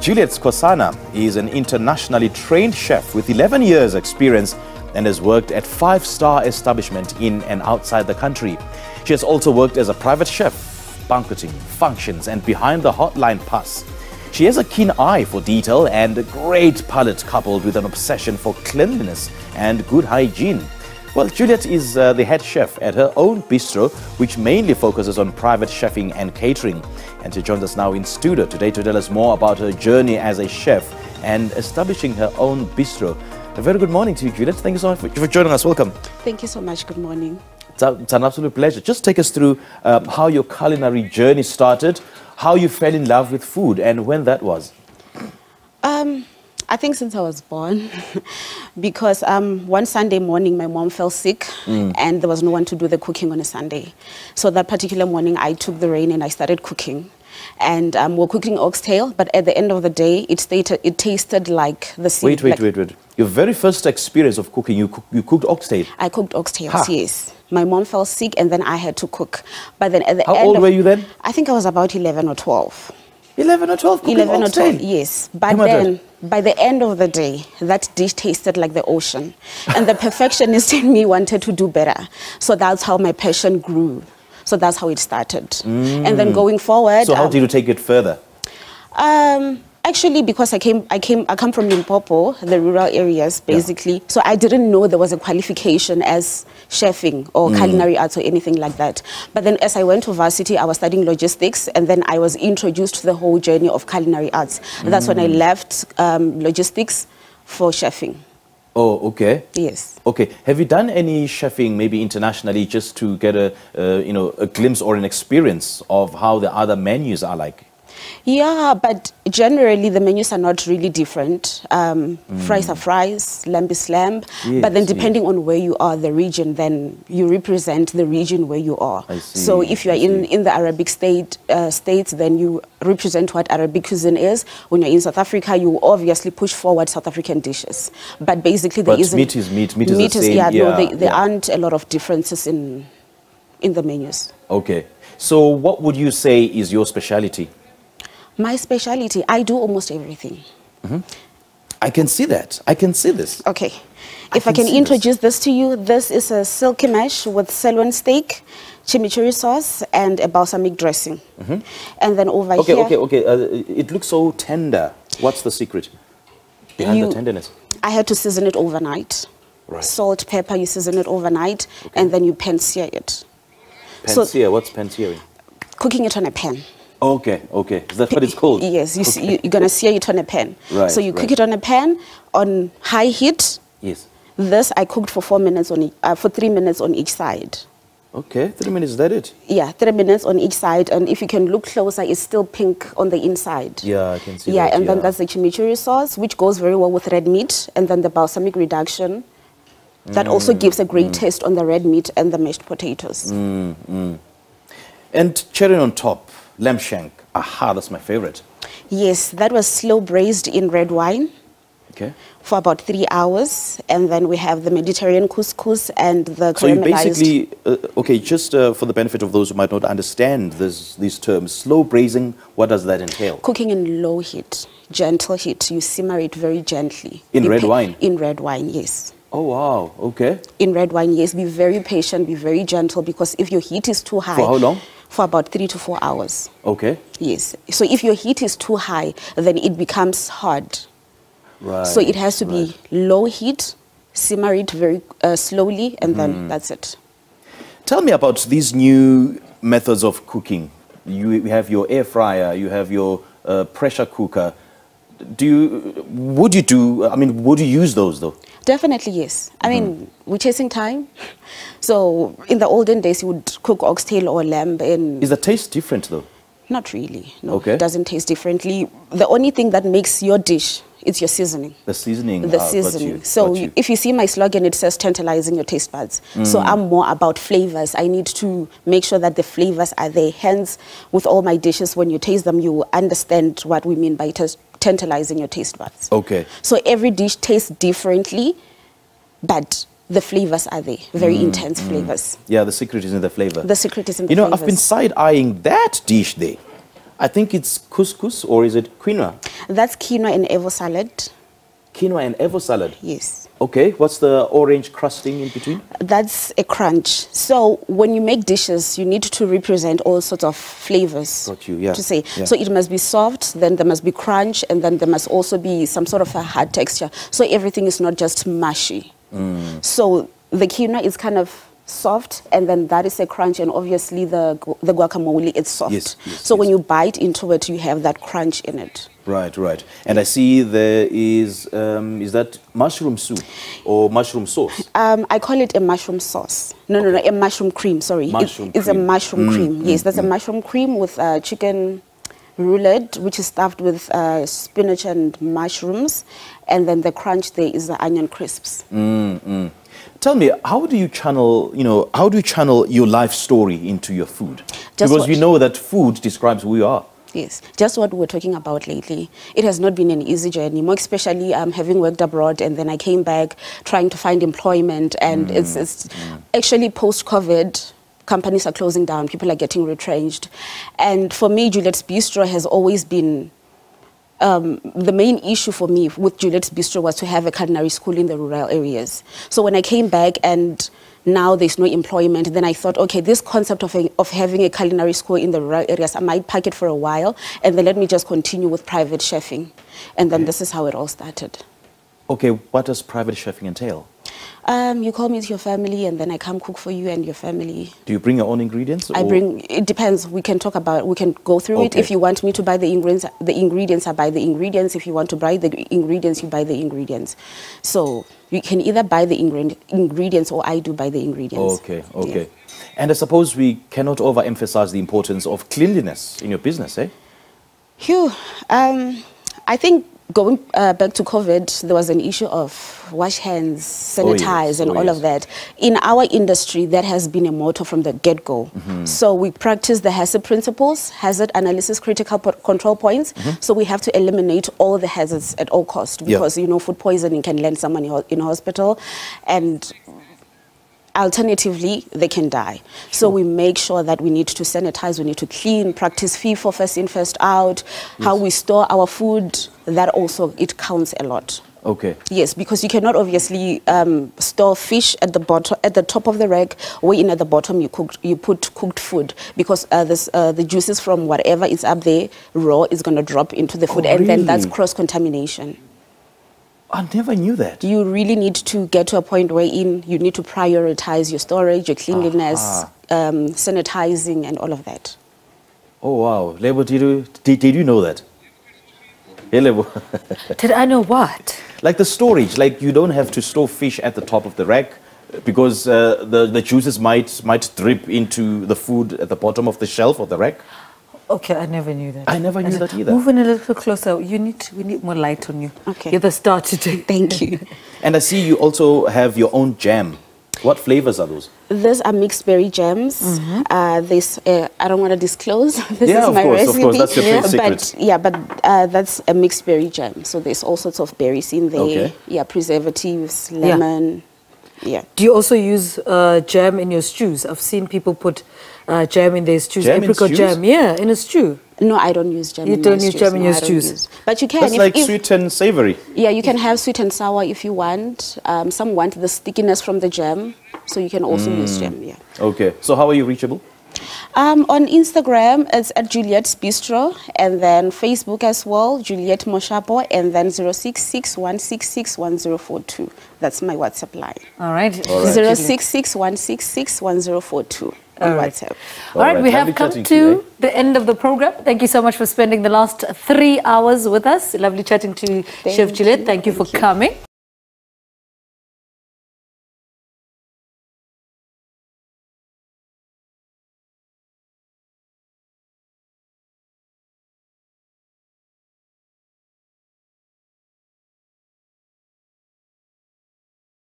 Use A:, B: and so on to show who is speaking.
A: Juliet Skosana is an internationally trained chef with 11 years experience and has worked at 5-star establishments in and outside the country. She has also worked as a private chef, banqueting, functions and behind the hotline pass. She has a keen eye for detail and a great palate coupled with an obsession for cleanliness and good hygiene. Well, Juliet is the head chef at her own bistro, which mainly focuses on private chefing and catering. And she joins us now in studio today to tell us more about her journey as a chef and establishing her own bistro. A very good morning to you, Juliet. Thank you so much for joining us. Welcome.
B: Thank you so much. Good morning.
A: It's an absolute pleasure. Just take us through how your culinary journey started, how you fell in love with food and when that was.
B: I think since I was born, because one Sunday morning my mom fell sick and there was no one to do the cooking on a Sunday. So that particular morning I took the reign and I started cooking. And we're cooking oxtail, but at the end of the day, it tasted like the sea.
A: Wait. Your very first experience of cooking, you cooked oxtail?
B: I cooked oxtails, yes. My mom fell sick and then I had to cook. But then at the
A: end... How old were you then?
B: I think I was about 11 or 12.
A: 11 or 12 cooking
B: 11
A: oxtail?
B: or 12, yes. But then, by the end of the day, that dish tasted like the ocean. And the perfectionist in me wanted to do better. So that's how my passion grew. So that's how it started. And then going forward...
A: So how did you take it further?
B: Actually, because I come from Limpopo, the rural areas, basically. Yeah. So I didn't know there was a qualification as chefing or culinary arts or anything like that. But then as I went to varsity, I was studying logistics, and then I was introduced to the whole journey of culinary arts. That's when I left logistics for chefing.
A: Oh, okay.
B: Yes.
A: Okay. Have you done any chefing, maybe internationally, just to get a glimpse or an experience of how the other menus are like?
B: Yeah, but generally the menus are not really different. Fries are fries, lamb is lamb. Yes, but then depending on where you are, the region, then you represent the region where you are.
A: I see,
B: so if you are in the Arabic states, then you represent what Arabic cuisine is. When you're in South Africa, you obviously push forward South African dishes. But basically there isn't...
A: meat is meat. Meat is the same.
B: Yeah, no, there aren't a lot of differences in the menus.
A: Okay. So what would you say is your speciality?
B: My speciality, I do almost everything.
A: I can see that. I can see this.
B: Okay. If I can introduce this to you, this is a silky mash with sirloin steak, chimichurri sauce, and a balsamic dressing. And then over here...
A: Okay. It looks so tender. What's the secret behind the tenderness?
B: I had to season it overnight.
A: Right. Salt,
B: pepper, you season it overnight, and then you pan-sear it.
A: Pan-sear? What's pan-searing?
B: Cooking it on a pan.
A: Okay. Is that what it's called?
B: Yes, you're going to sear it on a pan.
A: Right.
B: So you cook it on a pan on high heat.
A: Yes.
B: This I cooked for 4 minutes for 3 minutes on each side.
A: Okay, 3 minutes, is that it?
B: Yeah, 3 minutes on each side, and if you can look closer, it's still pink on the inside.
A: Yeah, I can see that.
B: Yeah, and then that's the chimichurri sauce, which goes very well with red meat, and then the balsamic reduction. That also gives a great taste on the red meat and the mashed potatoes.
A: And cherry on top. Lamb shank. Aha, that's my favorite.
B: Yes, that was slow braised in red wine.
A: Okay.
B: For about 3 hours. And then we have the Mediterranean couscous and the caramelized...
A: So you basically, okay, just for the benefit of those who might not understand these terms, slow braising, what does that entail? Cooking
B: in low heat, gentle heat. You simmer it very gently.
A: In red wine?
B: In red wine, yes.
A: Oh, wow, okay.
B: In red wine, yes. Be very patient, be very gentle, because if your heat is too high...
A: For how long?
B: For about 3 to 4 hours.
A: Okay.
B: Yes. So if your heat is too high, then it becomes hard.
A: Right.
B: So it has to be low heat, simmer it very slowly, and then that's it.
A: Tell me about these new methods of cooking. You have your air fryer, you have your pressure cooker. Would you use those though?
B: Definitely, yes. I mean, we're chasing time. So in the olden days, you would cook oxtail or lamb in...
A: Is the taste different though?
B: Not really, no.
A: Okay.
B: It doesn't taste differently. The only thing that makes your dish is your seasoning.
A: The seasoning.
B: The seasoning. So if you see my slogan, it says tantalizing your taste buds. So I'm more about flavors. I need to make sure that the flavors are there. Hence, with all my dishes, when you taste them, you will understand what we mean by tantalizing your taste buds.
A: Okay.
B: So every dish tastes differently, but the flavors are there, very intense flavors.
A: Yeah, the secret is in the flavor.
B: The secret is in the
A: flavors.
B: flavors.
A: I've been side-eyeing that dish there. I think it's couscous, or is it quinoa?
B: That's quinoa and evo salad.
A: Quinoa and evo salad?
B: Yes.
A: Okay, what's the orange crusting in between?
B: That's a crunch. So when you make dishes, you need to represent all sorts of flavors.
A: Got you, yeah.
B: To say.
A: Yeah.
B: So it must be soft, then there must be crunch, and then there must also be some sort of a hard texture. So everything is not just mushy. So the quinoa is kind of soft, and then that is a crunch, and obviously the guacamole, it's soft.
A: Yes,
B: so when you bite into it, you have that crunch in it.
A: Right, right. And I see there is that mushroom soup or mushroom sauce?
B: I call it a mushroom sauce. No, a mushroom cream, sorry. It's a mushroom cream. Yes, that's a mushroom cream with chicken roulade, which is stuffed with spinach and mushrooms. And then the crunch there is the onion crisps.
A: Tell me, how do you channel your life story into your food? Because we know that food describes who you are.
B: Yes, just what we were talking about lately. It has not been an easy journey, more especially having worked abroad, and then I came back trying to find employment, and it's actually post-COVID, companies are closing down, people are getting retrenched. And for me, Juliet's Bistro has always been, the main issue for me with Juliet's Bistro was to have a culinary school in the rural areas. So when I came back and now there's no employment, then I thought, okay, this concept of having a culinary school in the rural areas, I might pack it for a while, and then let me just continue with private chefing. And then this is how it all started.
A: Okay, what does private chefing entail?
B: You call me to your family, and then I come cook for you and your family.
A: Do you bring your own ingredients?
B: It depends. We can talk about, we can go through it. If you want me to buy the ingredients, I buy the ingredients. If you want to buy the ingredients, you buy the ingredients. So you can either buy the ingredients, or I do buy the ingredients.
A: Okay, okay. Yeah. And I suppose we cannot overemphasize the importance of cleanliness in your business, eh?
B: Phew. I think going back to COVID, there was an issue of wash hands, sanitize, and all of that. In our industry, that has been a motto from the get-go. So we practice the HACCP principles, hazard analysis, critical control points. So we have to eliminate all the hazards at all costs, because, you know, food poisoning can land someone in hospital, and alternatively, they can die. So we make sure that we need to sanitize, we need to clean, practice FIFO, first in, first out, how we store our food. That also, it counts a lot.
A: Okay.
B: Yes, because you cannot obviously store fish at the bottom, at the top of the rack, way in at the bottom you put cooked food, because the juices from whatever is up there raw is going to drop into the food, and then that's cross-contamination.
A: I never knew that.
B: You really need to get to a point where you need to prioritize your storage, your cleanliness, sanitizing, and all of that.
A: Oh wow, Lebo, did you know that? Hey, Lebo.
C: Did I know what?
A: Like the storage, like you don't have to store fish at the top of the rack, because the juices might drip into the food at the bottom of the shelf or the rack.
C: Okay, I never knew that.
A: I never knew that either.
C: Moving a little closer. We need more light on you.
B: Okay.
C: You're the star today.
B: Thank you.
A: And I see you also have your own jam. What flavors are those?
B: These are mixed berry jams. This I don't want to disclose. This is my recipe.
A: Of course, that's your trade secret.
B: But that's a mixed berry jam. So there's all sorts of berries in there.
A: Okay.
B: Yeah, preservatives, lemon. Yeah.
C: Do you also use jam in your stews? I've seen people put jam in their stews.
A: Jam
C: apricot
A: in stews?
C: jam, yeah, in a stew.
B: No, I don't use jam.
C: You don't use jam in your stews.
B: But you can.
A: That's like sweet and savory.
B: Yeah, you can have sweet and sour if you want. Some want the stickiness from the jam, so you can also use jam. Yeah.
A: Okay. So how are you reachable?
B: On Instagram, it's at Juliet's Bistro, and then Facebook as well, Juliet Moshapo, and then 066-166-1042. That's my WhatsApp line.
C: All right.
B: 066-166-1042 on WhatsApp.
C: All right, we have come to the end of the program. Thank you so much for spending the last 3 hours with us. Lovely chatting to Chef Juliet. Thank you for coming.